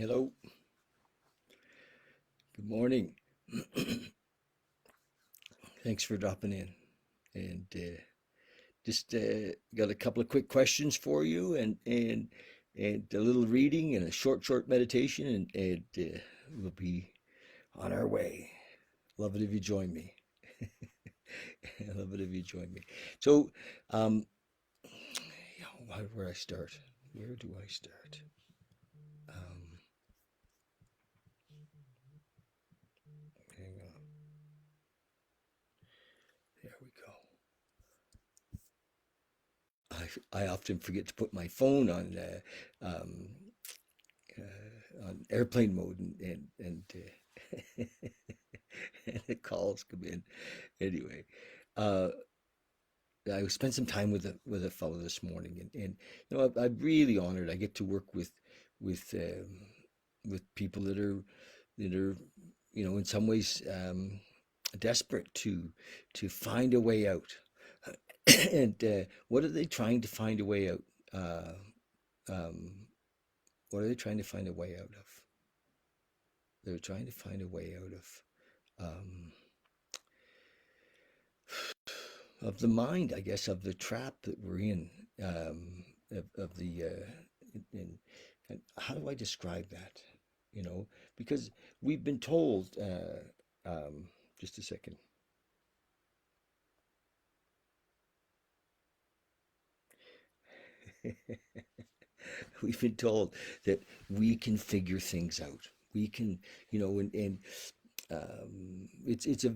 Hello, good morning. Thanks for dropping in. And just got a couple of quick questions for you, and a little reading and a short meditation, and we'll be on our way. Love it if you join me. I love it if you join me. So, um, where do I start? Where do I start? Um, Hang on. There we go. I often forget to put my phone on airplane mode, and the calls come in. Anyway, uh, I spent some time with a fellow this morning, and I'm really honored. I get to work with with people that are in some ways desperate to find a way out. And what are they trying to find a way out? Um, what are they trying to find a way out of? They're trying to find a way out um, of the mind, I guess, of the trap that we're in, of the, and how do I describe that? Because we've been told, just a second, we've been told that we can figure things out. We can, and it's a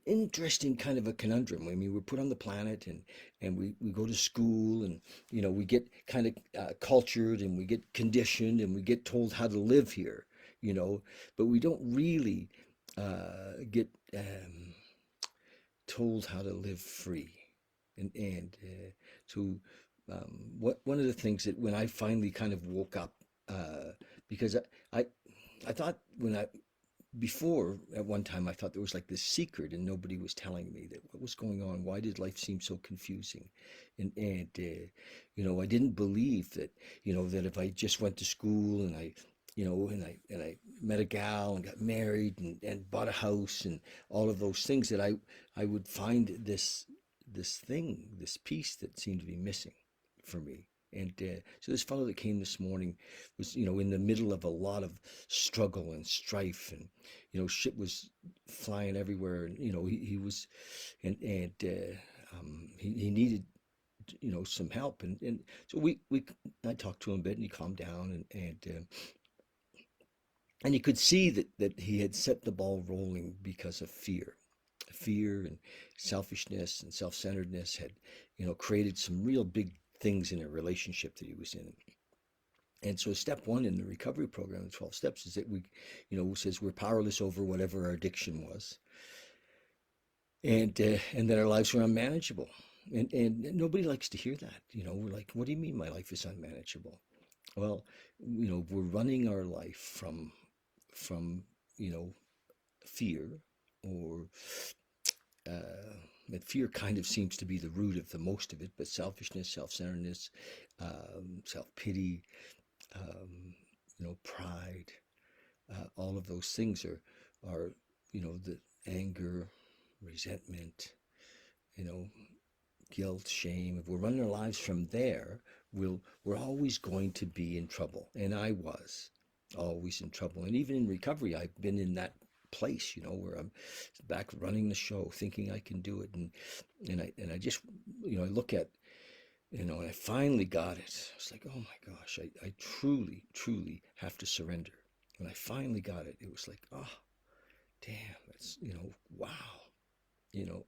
interesting kind of a conundrum. I mean, we're put on the planet, and we go to school, and we get kind of cultured, and we get conditioned, and we get told how to live here, but we don't really get told how to live free. And so what one of the things that when I finally kind of woke up, because I I thought when I before at one time I thought there was like this secret and nobody was telling me that what was going on. Why did life seem so confusing? And I didn't believe that that if I just went to school and I met a gal and got married and bought a house and all of those things that I would find this piece that seemed to be missing for me. And so this fellow that came this morning was, in the middle of a lot of struggle and strife, and shit was flying everywhere, and he was, and he needed, some help, and so we I talked to him a bit, and he calmed down, and you could see that he had set the ball rolling because of fear and selfishness and self-centeredness had created some real big things in a relationship that he was in. And so step one in the recovery program, the 12 steps, is that we, says we're powerless over whatever our addiction was, and that our lives were unmanageable. And nobody likes to hear that. We're like, what do you mean my life is unmanageable? Well, we're running our life from fear, or and fear kind of seems to be the root of the most of it, but selfishness, self-centeredness, self-pity, pride, all of those things are the anger, resentment, you know, guilt, shame. If we're running our lives from there, we're always going to be in trouble. And I was always in trouble. And even in recovery, I've been in that place, where I'm back running the show, thinking I can do it, and I just, I look at, and I finally got it. It's like, oh my gosh, I truly have to surrender. When I finally got it, it was like, oh, damn, it's, wow,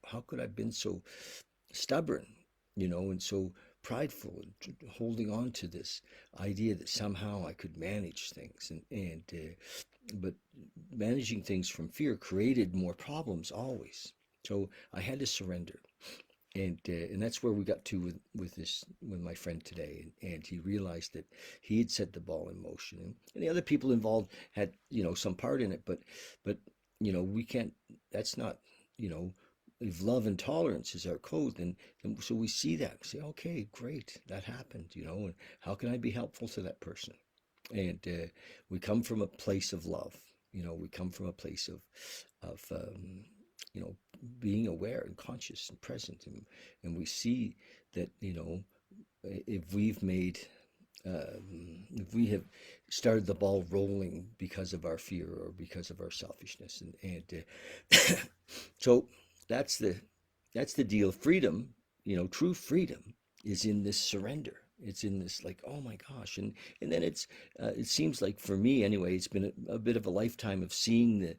how could I have been so stubborn, and so prideful, and holding on to this idea that somehow I could manage things, but managing things from fear created more problems always. So I had to surrender, and that's where we got to with my friend today, and he realized that he had set the ball in motion, and the other people involved had some part in it, but we can't. That's not you know if love and tolerance is our code, then so we see that, say, okay, great, that happened, and how can I be helpful to that person? And we come from a place of love. We come from a place of you know, being aware and conscious and present, and we see that, if we've made if we have started the ball rolling because of our fear or because of our selfishness, and so that's the that's the deal. Freedom, true freedom is in this surrender. It's in this, like, oh my gosh. And then it seems like, for me anyway, it's been a bit of a lifetime of seeing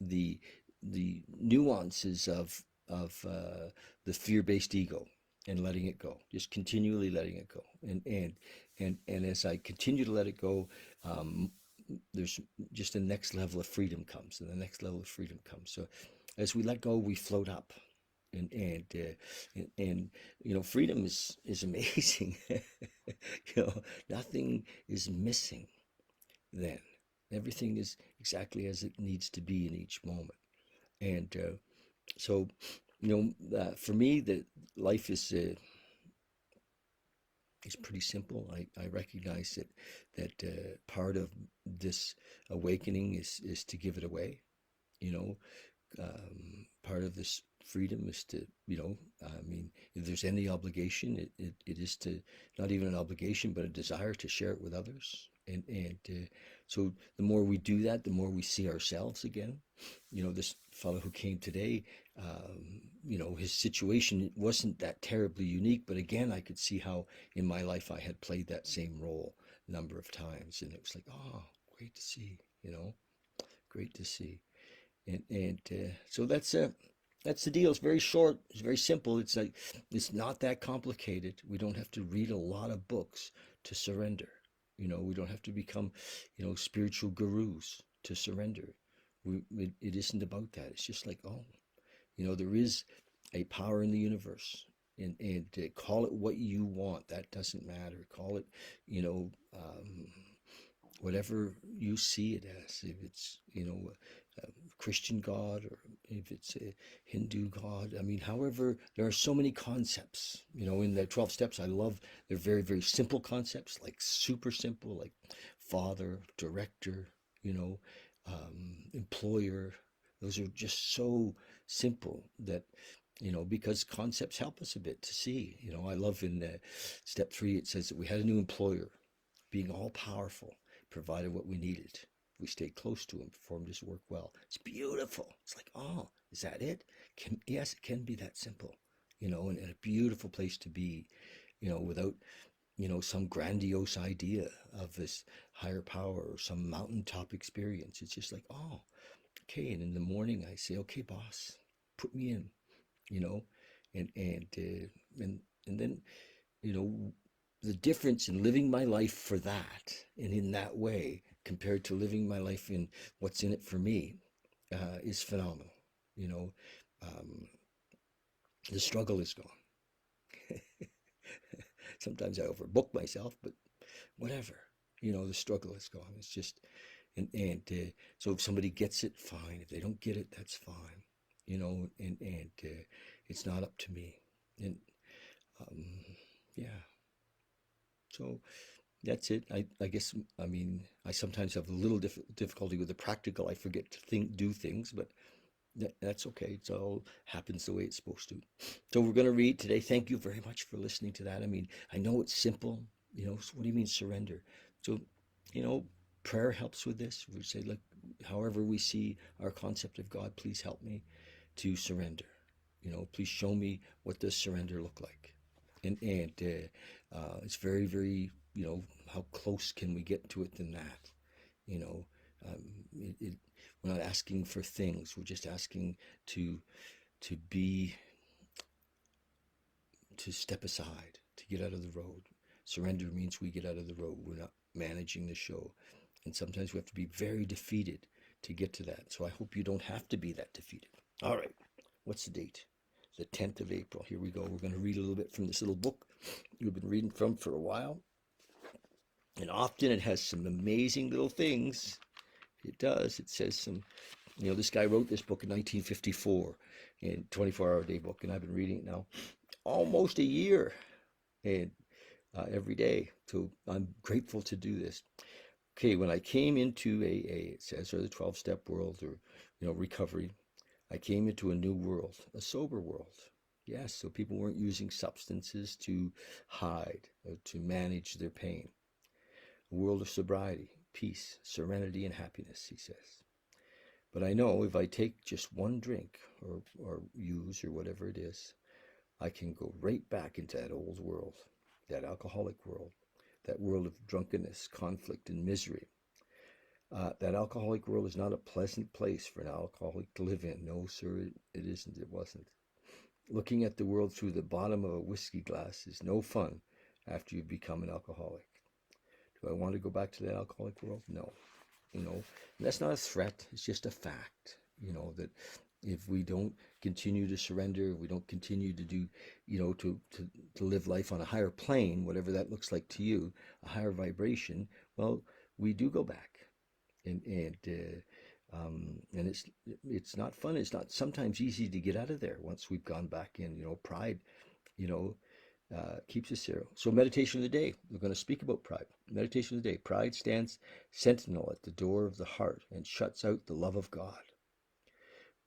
the the nuances of the fear-based ego, and letting it go, just continually letting it go. And as I continue to let it go, um, there's just the next level of freedom comes, and the next level of freedom comes. So as we let go, we float up, and freedom is amazing. Nothing is missing then. Everything is exactly as it needs to be in each moment. And so, for me, the life is pretty simple. I recognize that part of this awakening is to give it away. You know, Part of this freedom is to, I mean, if there's any obligation, it is to, not even an obligation, but a desire to share it with others. And so the more we do that, the more we see ourselves again. This fellow who came today, his situation wasn't that terribly unique, but again, I could see how in my life I had played that same role a number of times. And it was like, oh, great to see, great to see. And so that's the deal. It's very short. It's very simple. It's like, it's not that complicated. We don't have to read a lot of books to surrender. We don't have to become, spiritual gurus to surrender. It isn't about that. It's just like, oh, there is a power in the universe, and call it what you want. That doesn't matter. Call it, whatever you see it as. If it's, a Christian God, or if it's a Hindu God. I mean, however, there are so many concepts, in the 12 steps. I love, they're very, very simple concepts, like super simple, like father, director, employer. Those are just so simple that, because concepts help us a bit to see. I love in step 3, it says that we had a new employer, being all powerful, provided what we needed. We stayed close to him, performed his work well. It's beautiful. It's like, oh, is that it? Yes, it can be that simple, and a beautiful place to be, without, some grandiose idea of this higher power or some mountaintop experience. It's just like, oh, okay. And in the morning, I say, okay, boss, put me in, you know, and then, you know, the difference in living my life for that and in that way compared to living my life in what's in it for me is phenomenal. You know, um, the struggle is gone. Sometimes I overbook myself, but whatever. The struggle is gone. It's just, and so if somebody gets it, fine. If they don't get it, that's fine. And it's not up to me. And um, yeah, so that's it. I guess, I mean, I sometimes have a little difficulty with the practical. I forget to do things, but that's okay. It all happens the way it's supposed to. So we're going to read today. Thank you very much for listening to that. I mean, I know it's simple. So what do you mean surrender? So, you know, prayer helps with this. We say, look, however we see our concept of God, please help me to surrender. Please show me, what does surrender look like? And it's very, very, how close can we get to it than that? You know, um, we're not asking for things. We're just asking to be, to step aside, to get out of the road. Surrender means we get out of the road. We're not managing the show. And sometimes we have to be very defeated to get to that. So I hope you don't have to be that defeated. All right. What's the date? The 10th of April. Here we go. We're going to read a little bit from this little book we've been reading from for a while. And often it has some amazing little things. It does. It says some, this guy wrote this book in 1954, in 24-hour day book, and I've been reading it now almost a year, and every day. So I'm grateful to do this. Okay, when I came into AA, it says, or the 12-step world, or recovery, I came into a new world, a sober world. Yes, so people weren't using substances to hide or to manage their pain. A world of sobriety, peace, serenity, and happiness, he says. But I know if I take just one drink or use or whatever it is, I can go right back into that old world, that alcoholic world, that world of drunkenness, conflict, and misery. That alcoholic world is not a pleasant place for an alcoholic to live in. No, sir, it isn't. It wasn't. Looking at the world through the bottom of a whiskey glass is no fun after you've become an alcoholic. Do I want to go back to that alcoholic world? No. And that's not a threat. It's just a fact, that if we don't continue to surrender, we don't continue to do, to live life on a higher plane, whatever that looks like to you, a higher vibration, well, we do go back. And it's not fun. It's not sometimes easy to get out of there once we've gone back in. Pride, you know, keeps us there. So meditation of the day. We're going to speak about pride. Meditation of the day. Pride stands sentinel at the door of the heart and shuts out the love of God.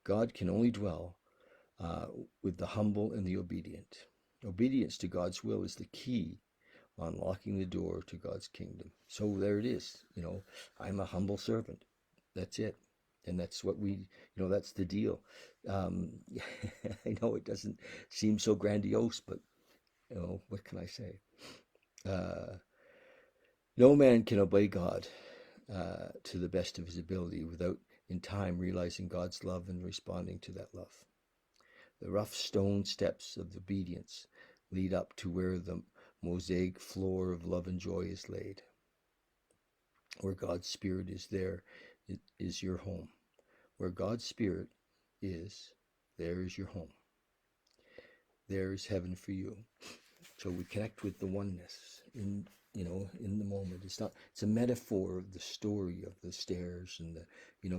God can only dwell with the humble and the obedient. Obedience to God's will is the key unlocking the door to God's kingdom. So there it is. I'm a humble servant. That's it. And that's what that's the deal. I know it doesn't seem so grandiose, but what can I say? No man can obey God to the best of his ability without in time realizing God's love and responding to that love. The rough stone steps of obedience lead up to where the mosaic floor of love and joy is laid. Where God's Spirit is, there is your home. Where God's Spirit is, there is your home. There is heaven for you. So we connect with the oneness in the moment. It's a metaphor of the story of the stairs and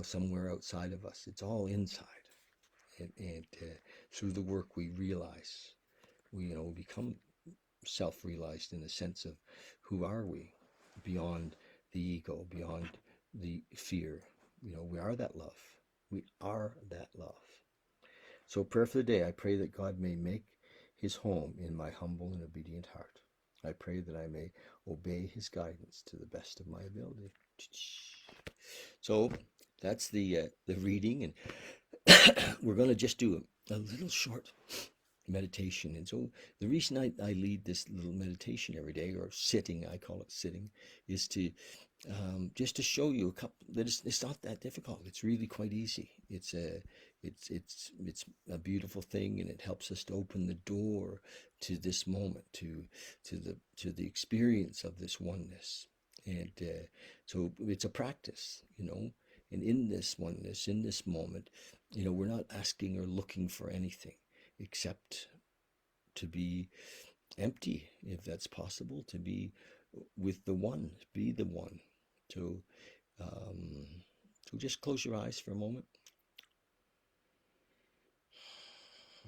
somewhere outside of us. It's all inside. And through the work we realize, we become self-realized in the sense of who are we beyond the ego, beyond the fear. We are that love. We are that love. So prayer for the day, I pray that God may make his home in my humble and obedient heart. I pray that I may obey his guidance to the best of my ability. So that's the reading, and we're going to just do a little short meditation. And so the reason I lead this little meditation every day, or sitting, I call it sitting, is to just to show you that it's not that difficult. It's really quite easy. It's a beautiful thing, and it helps us to open the door to this moment, to the experience of this oneness. And so it's a practice, and in this oneness, in this moment, we're not asking or looking for anything except to be empty, if that's possible, to be with the one, be the one. So, so just close your eyes for a moment.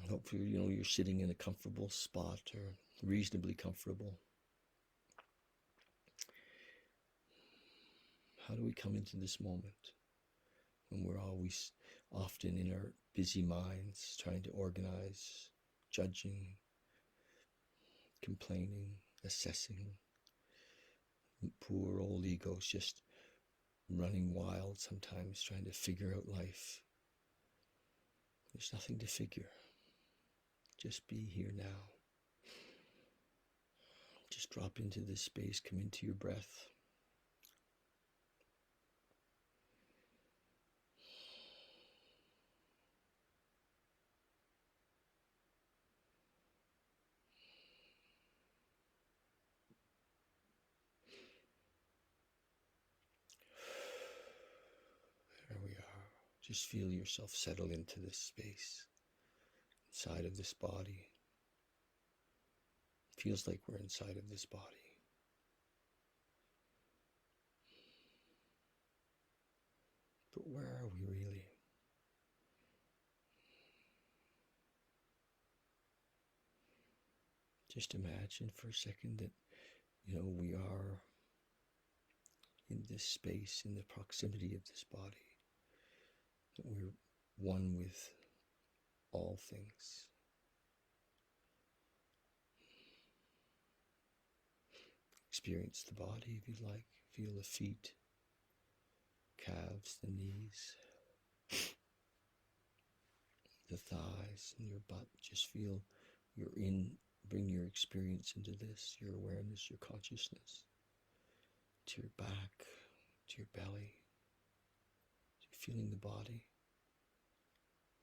Hopefully, you're sitting in a comfortable spot, or reasonably comfortable. How do we come into this moment when we're always often in our busy minds trying to organize, judging, complaining, assessing? Poor old ego's just running wild sometimes, trying to figure out life. There's nothing to figure. Just be here now. Just drop into this space, come into your breath. There we are. Just feel yourself settle into this space, inside of this body. It feels like we're inside of this body. But where are we really? Just imagine for a second that, we are in this space, in the proximity of this body, that we're one with all things. Experience the body if you like. Feel the feet, calves, the knees, the thighs, and your butt. Just feel you're in. Bring your experience into this, your awareness, your consciousness, to your back, to your belly. You're feeling the body.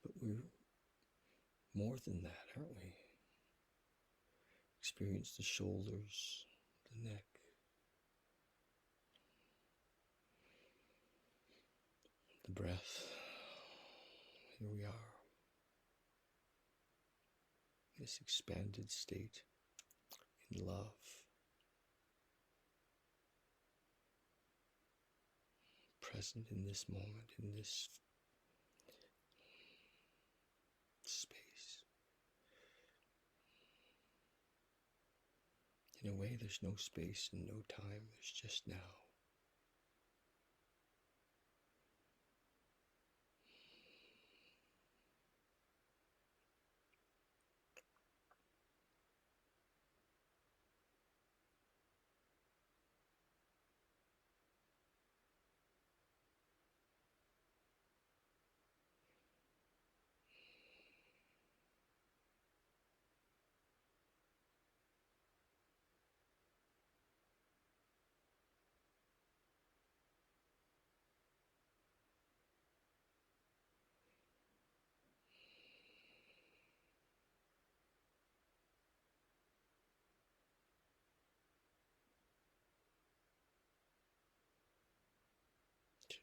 But we're more than that, aren't we? Experience the shoulders, the neck. The breath. Here we are. This expanded state in love. Present in this moment, in this space. In a way, there's no space and no time, there's just now.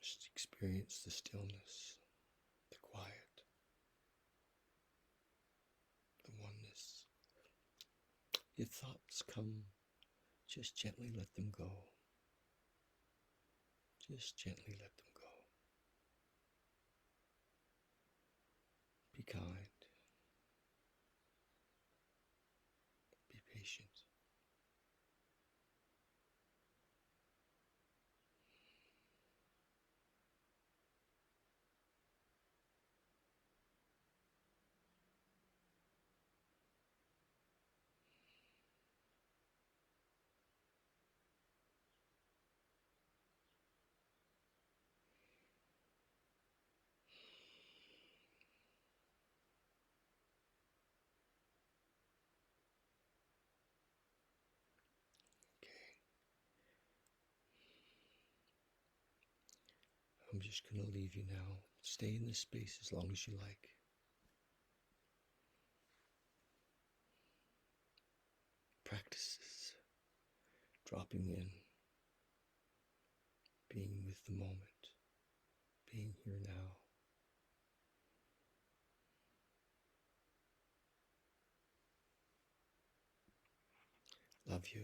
Just experience the stillness, the quiet, the oneness. If thoughts come, just gently let them go. Just gently let them go. Be kind. Be patient. I'm just going to leave you now. Stay in this space as long as you like. Practices. Dropping in. Being with the moment. Being here now. Love you.